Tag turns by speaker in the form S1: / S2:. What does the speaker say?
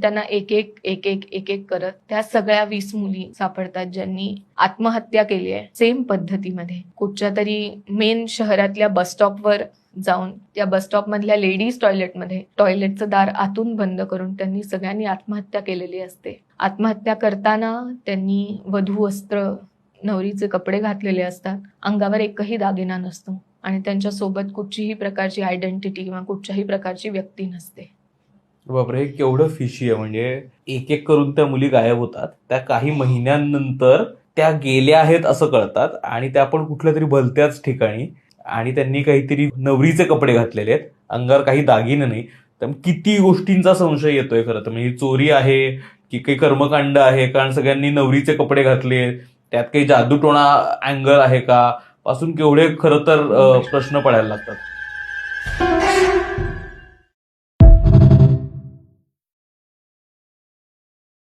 S1: त्यांना एक एक करत त्या सगळ्या 20 मुली सापडतात ज्यांनी आत्महत्या केली आहे सेम पद्धतीमध्ये. कुठच्या तरी मेन शहरातल्या बस स्टॉपवर जाऊन त्या बस स्टॉप मधल्या लेडीज टॉयलेटमध्ये टॉयलेटचं दार आतून बंद करून त्यांनी सगळ्यांनी आत्महत्या केलेली असते. आत्महत्या करताना त्यांनी वधू वस्त्र, नवरीचे कपडे घातलेले असतात, अंगावर एकही दागिना नसतो आणि त्यांच्या सोबत कुठचीही प्रकारची आयडेंटिटी किंवा कुठच्याही प्रकारची व्यक्ती नसते.
S2: बापरे, हे केवढं फिशी आहे. म्हणजे एक एक करून त्या मुली गायब होतात. त्या काही महिन्यांनंतर त्या गेल्या आहेत असं कळतात आणि त्या पण कुठल्या तरी भलत्याच ठिकाणी, आणि त्यांनी काहीतरी नवरीचे कपडे घातलेले आहेत, अंगावर काही दागिने नाही. तर किती गोष्टींचा संशय येतोय खरं तर. म्हणजे चोरी आहे की काही कर्मकांड आहे, कारण सगळ्यांनी नवरीचे कपडे घातले, त्यात काही जादूटोणा अँगल आहे का, पासून केवढे खरं तर प्रश्न पडायला लागतात.